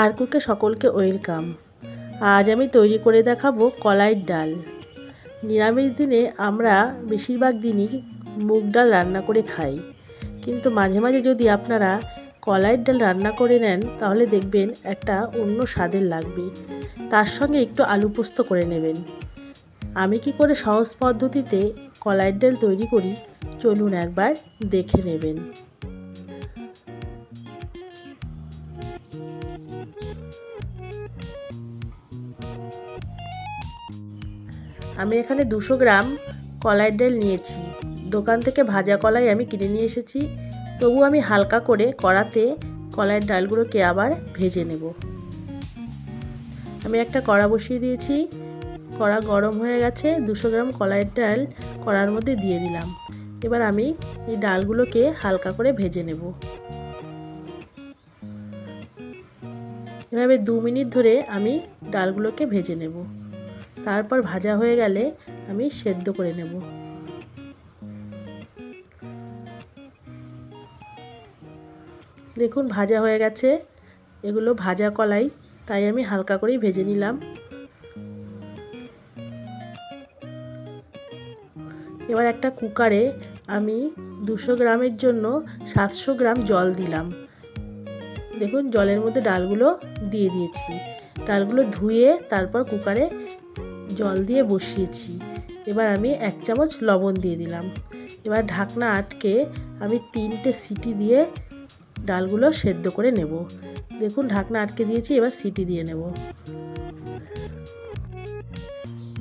আর কুকে সকলকে ওয়েলকাম। আজ আমি তৈরি করে দেখাবো কলাইয়ের ডাল। নিরামিষ দিনে আমরা বেশিরভাগ দিনই মুগ ডাল রান্না করে খাই, কিন্তু মাঝে মাঝে যদি আপনারা কলাইয়ের ডাল রান্না করে নেন তাহলে দেখবেন একটা অন্য স্বাদের লাগবে। তার সঙ্গে একটু আলু পোস্ত করে নেবেন। আমি কি করে সহজ পদ্ধতিতে কলাইয়ের ডাল তৈরি করি চলুন একবার দেখে নেবেন। আমি এখানে 200 গ্রাম কলাইয়ের ডাল নিয়েছি। দোকান থেকে ভাজা কলাই আমি কিনে নিয়ে এসেছি, তবু আমি হালকা করে কড়াতে কলাইয়ের ডালগুলোকে আবার ভেজে নেব। আমি একটা কড়া বসিয়ে দিয়েছি, কড়া গরম হয়ে গেছে। 200 গ্রাম কলাইয়ের ডাল কড়ার মধ্যে দিয়ে দিলাম। এবার আমি এই ডালগুলোকে হালকা করে ভেজে নেব। এভাবে 2 মিনিট ধরে আমি ডালগুলোকে ভেজে নেব। তারপর ভাজা হয়ে গেলে আমি সেদ্ধ করে নেব। দেখুন ভাজা হয়ে গেছে, এগুলো ভাজা কলাই, তাই আমি হালকা করেই ভেজে নিলাম। এবার একটা কুকারে আমি 200 গ্রামের জন্য 700 গ্রাম জল দিলাম। দেখুন জলের মধ্যে ডালগুলো দিয়ে দিয়েছি। ডালগুলো ধুয়ে তারপর কুকারে জল দিয়ে বসিয়েছি। এবার আমি 1 চামচ লবণ দিয়ে দিলাম। এবার ঢাকনা আটকে আমি 3টে সিটি দিয়ে ডালগুলো সেদ্ধ করে নেব। দেখুন ঢাকনা আটকে দিয়েছি, এবার সিটি দিয়ে নেব।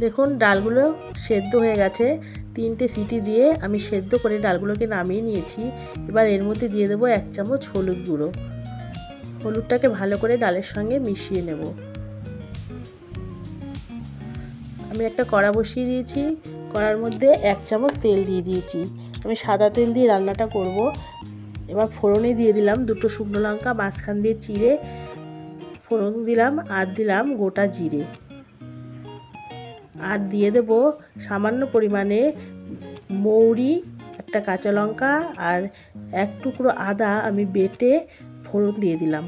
দেখুন ডালগুলো সেদ্ধ হয়ে গেছে। 3টে সিটি দিয়ে আমি সেদ্ধ করে ডালগুলোকে নামিয়ে নিয়েছি। এবার এর মধ্যে দিয়ে দেবো 1 চামচ হলুদ গুঁড়ো। হলুদটাকে ভালো করে ডালের সঙ্গে মিশিয়ে নেব। আমি একটা কড়া বসিয়ে দিয়েছি, কড়ার মধ্যে 1 চামচ তেল দিয়ে দিয়েছি। আমি সাদা তেল দিয়ে রান্নাটা করব। এবার ফোড়নে দিয়ে দিলাম 2টো শুকনো লঙ্কা মাঝখান দিয়ে চিড়ে ফোড়ন দিলাম, আর দিলাম গোটা জিরে, আর দিয়ে দেব সামান্য পরিমাণে মৌরি, একটা কাঁচা লঙ্কা আর 1 টুকরো আদা আমি বেটে ফোড়ন দিয়ে দিলাম।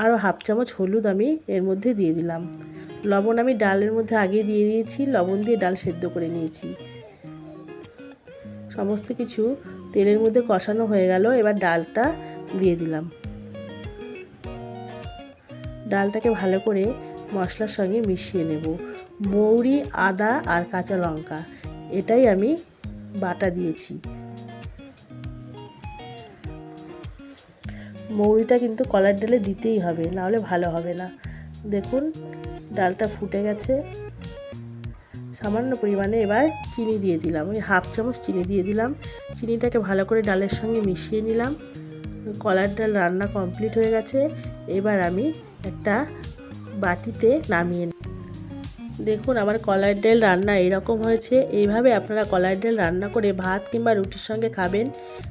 আরও 1/2 চামচ হলুদ আমি এর মধ্যে দিয়ে দিলাম। লবণ আমি ডালের মধ্যে আগে দিয়ে দিয়েছি, লবণ দিয়ে ডাল সেদ্ধ করে নিয়েছি। সমস্ত কিছু তেলের মধ্যে কষানো হয়ে গেল। এবার ডালটা দিয়ে দিলাম। ডালটাকে ভালো করে মশলার সঙ্গে মিশিয়ে নেব। মৌরি, আদা আর কাঁচা লঙ্কা এটাই আমি বাটা দিয়েছি। মৌরিটা কিন্তু কলাইয়ের ডালে দিতেই হবে, নাহলে ভালো হবে না। দেখুন ডালটা ফুটে গেছে। সামান্য পরিমাণে এবার চিনি দিয়ে দিলাম, ওই 1/2 চামচ চিনি দিয়ে দিলাম। চিনিটাকে ভালো করে ডালের সঙ্গে মিশিয়ে নিলাম। কলাইয়ের ডাল রান্না কমপ্লিট হয়ে গেছে। এবার আমি একটা বাটিতে নামিয়ে নিই। দেখুন আমার কলাইয়ের ডাল রান্না এরকম হয়েছে। এইভাবে আপনারা কলাইয়ের ডাল রান্না করে ভাত কিংবা রুটির সঙ্গে খাবেন,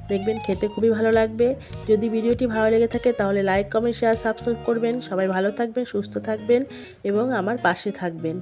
দেখবেন খেতে খুবই ভালো লাগবে। যদি ভিডিওটি ভালো লেগে থাকে তাহলে লাইক, কমেন্ট, শেয়ার, সাবস্ক্রাইব করবেন। সবাই ভালো থাকবেন, সুস্থ থাকবেন এবং আমার পাশে থাকবেন।